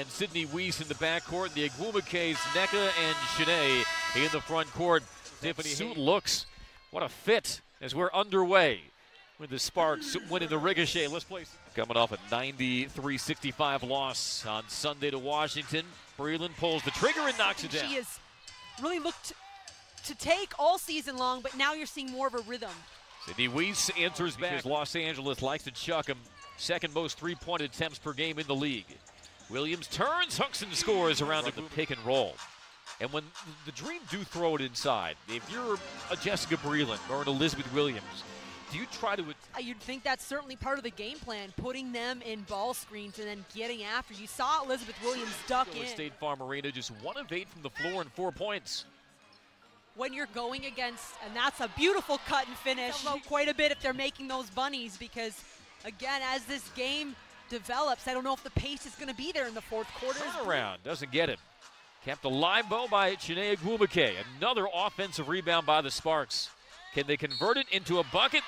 and Sydney Weiss in the backcourt. The Agwumake's Nneka and Shanae in the front court. Tiffany suit looks, what a fit as we're underway with the Sparks winning the ricochet. Let's play. Coming off a 93-65 loss on Sunday to Washington. Breland pulls the trigger and knocks it down. She has really looked to take all season long, but now you're seeing more of a rhythm. Sydney Weiss answers back because Los Angeles likes to chuck him. Second most three-point attempts per game in the league. Williams turns, hooks, and scores around the pick and roll. And when the Dream do throw it inside, if you're a Jessica Breland or an Elizabeth Williams, do you try to... You'd think that's certainly part of the game plan, putting them in ball screens and then getting after. You saw Elizabeth Williams duck in. State Farm Arena, just 1 of 8 from the floor and 4 points. When you're going against, and that's a beautiful cut and finish. Quite a bit if they're making those bunnies, because again, as this game develops, I don't know if the pace is going to be there in the fourth quarter. Turnaround, doesn't get it. Kept alive though by Shanae Agwumake. Another offensive rebound by the Sparks. Can they convert it into a bucket?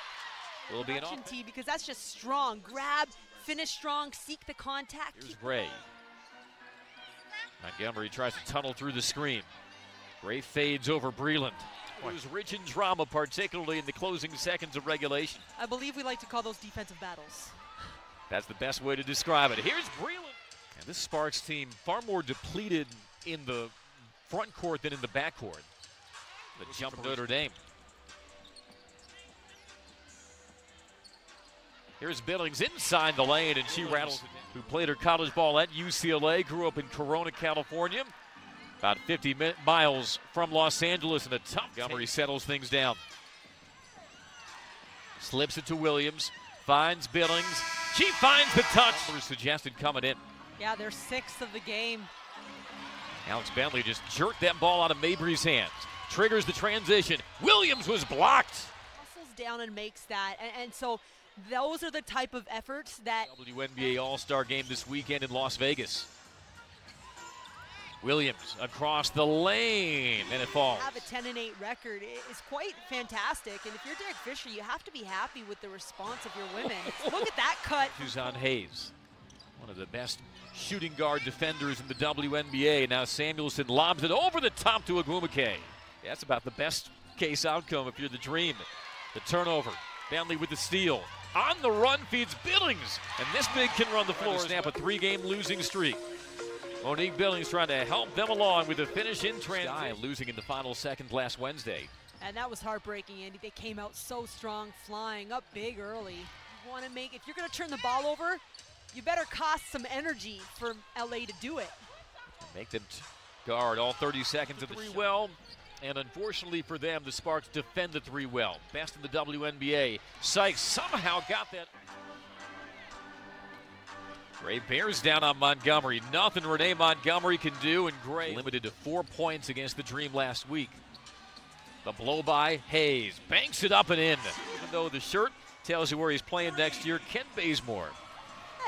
Will be an option, because that's just strong. Grab, finish strong, seek the contact. Here's Gray. Montgomery tries to tunnel through the screen. Gray fades over Breland. It was rich in drama, particularly in the closing seconds of regulation. I believe we like to call those defensive battles. That's the best way to describe it. Here's Breland. And this Sparks team far more depleted in the front court than in the back court. The jump from Notre Dame. Here's Billings inside the lane, and she rattles. Who played her college ball at UCLA, grew up in Corona, California. About 50 miles from Los Angeles, and a tough Montgomery settles things down. Slips it to Williams, finds Billings. She finds the touch. Suggested coming in. Yeah, they're 6th of the game. Alex Bentley just jerked that ball out of Mabry's hands. Triggers the transition. Williams was blocked. Hustles down and makes that, and so those are the type of efforts that... WNBA All-Star game this weekend in Las Vegas. Williams across the lane, and it falls. Have a 10-8 record is quite fantastic, and if you're Derek Fisher, you have to be happy with the response of your women. Look at that cut. Suzanne Hayes, one of the best shooting guard defenders in the WNBA. Now Samuelson lobs it over the top to Agwumake. That's about the best case outcome if you're the Dream. The turnover, Bentley with the steal. On the run feeds Billings, and this big can run the floor. Snap a 3-game losing streak. Monique Billings trying to help them along with a finish in transition. Losing in the final seconds last Wednesday. And that was heartbreaking, Andy. They came out so strong, flying up big early. You want to make, if you're going to turn the ball over, you better cost some energy for LA to do it. Make them guard all 30 seconds of the 3 well. And unfortunately for them, the Sparks defend the 3 well. Best in the WNBA. Sykes somehow got that. Gray bears down on Montgomery. Nothing Renee Montgomery can do, and Gray limited to 4 points against the Dream last week. The blow by Hayes. Banks it up and in. Even though the shirt tells you where he's playing next year, Kent Bazemore.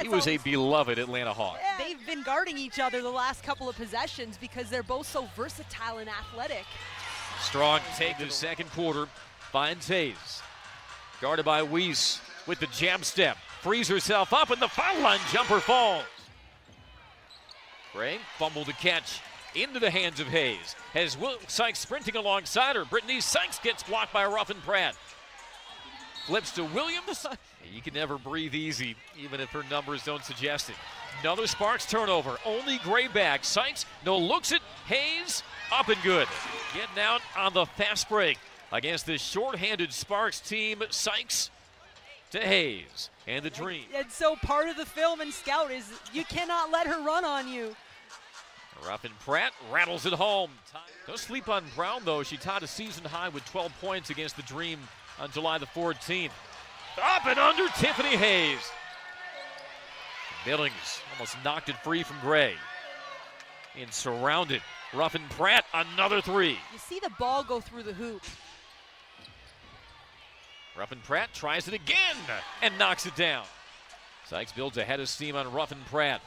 He was a beloved Atlanta Hawk. Yeah, they've been guarding each other the last couple of possessions because they're both so versatile and athletic. Strong take to the second quarter. Finds Hayes. Guarded by Weiss with the jab step. Frees herself up, and the foul line jumper falls. Gray fumbled to catch into the hands of Hayes. Has Sykes sprinting alongside her. Brittany Sykes gets blocked by Ruffin Pratt. Flips to Williams. You can never breathe easy, even if her numbers don't suggest it. Another Sparks turnover. Only Gray back. Sykes, no looks it. Hayes, up and good. Getting out on the fast break against this short-handed Sparks team. Sykes to Hayes and the Dream. And so part of the film and scout is you cannot let her run on you. Ruffin Pratt rattles it home. Don't sleep on Brown, though. She tied a season high with 12 points against the Dream on July the 14th. Up and under Tiffany Hayes. Billings almost knocked it free from Gray. And surrounded. Ruffin Pratt, another 3. You see the ball go through the hoop. Ruffin Pratt tries it again and knocks it down. Sykes builds a head of steam on Ruffin Pratt.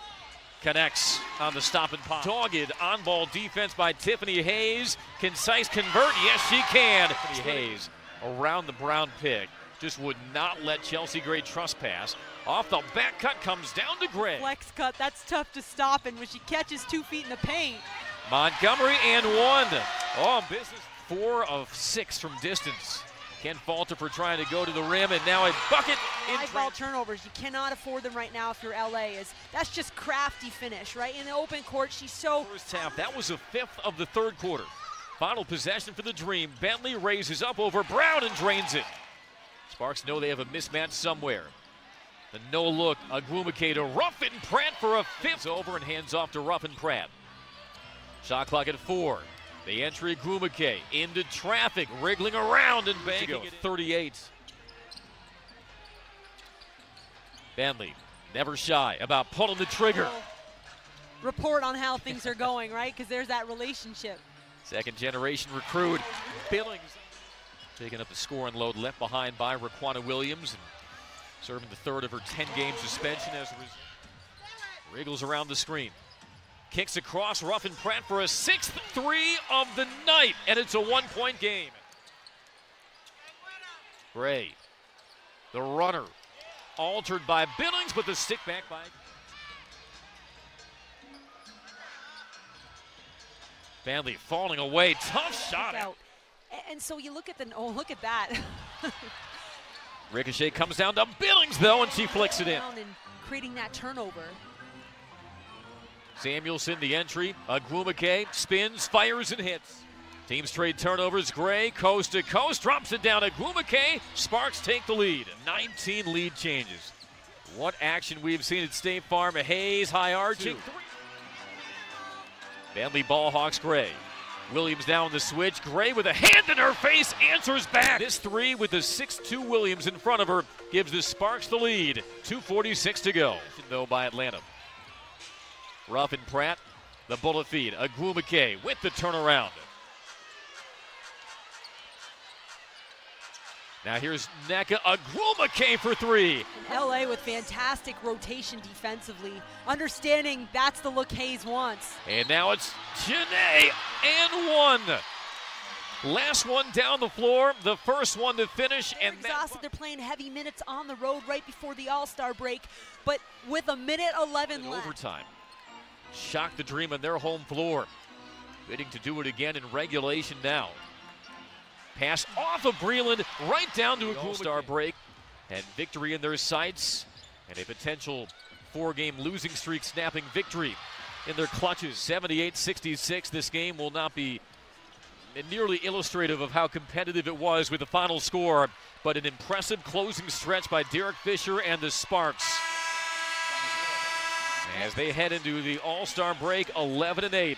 Connects on the stop and pop. Dogged on-ball defense by Tiffany Hayes. Can Sykes convert? Yes, she can. Tiffany Hayes around the Brown pick. just would not let Chelsea Gray trespass. Off the back cut, comes down to Gray. Flex cut, that's tough to stop, and when she catches 2 feet in the paint. Montgomery and 1. Oh, business. 4 of 6 from distance. Can't falter for trying to go to the rim, and now a bucket. High ball turnovers, you cannot afford them right now if you're LA. That's just crafty finish, right? In the open court, she's so... First half, that was the 5th of the third quarter. Final possession for the Dream. Bentley raises up over Brown and drains it. Sparks know they have a mismatch somewhere. The no look, Agwumike to Ruffin Pratt for a 5th. Over and hands off to Ruffin Pratt. Shot clock at 4. The entry, Agwumike into traffic, wriggling around and banking it. 38. Bentley, never shy about pulling the trigger. Report on how things are going, right? Because there's that relationship. Second generation recruit, Billings, taking up the scoring load left behind by Raquana Williams and serving the 3rd of her 10-game suspension as a result. Wriggles around the screen. Kicks across, Ruffin Pratt for a 6th 3 of the night, and it's a 1-point game. Gray, the runner, altered by Billings, but the stick back by... Bentley falling away, tough shot. Out. And so you look at the, oh, look at that. Ricochet comes down to Billings, though, and she flicks it in. And creating that turnover. Samuelson, the entry. Agwumike spins, fires, and hits. Teams trade turnovers. Gray, coast to coast, drops it down. Agwumike, Sparks take the lead. 19 lead changes. What action we've seen at State Farm. Hayes, high arching. Bentley ball hawks Gray. Williams down the switch. Gray with a hand in her face, answers back. This 3 with the 6'2 Williams in front of her gives the Sparks the lead. 2:46 to go, though, by Atlanta. Ruffin Pratt, the bullet feed. Agwumike with the turnaround. Now here's Nneka Agwumike for 3. LA with fantastic rotation defensively, understanding that's the look Hayes wants. And now it's Janae and 1. Last one down the floor, the first one to finish. They're exhausted. They're playing heavy minutes on the road right before the All-Star break, but with a minute 11 left. Overtime. Shocked the Dream on their home floor. Bidding to do it again in regulation now. Pass off of Breland right down to a All-Star break. And victory in their sights. And a potential 4-game losing streak snapping victory in their clutches. 78-66. This game will not be nearly illustrative of how competitive it was with the final score, but an impressive closing stretch by Derek Fisher and the Sparks. As they head into the All-Star break, 11-8.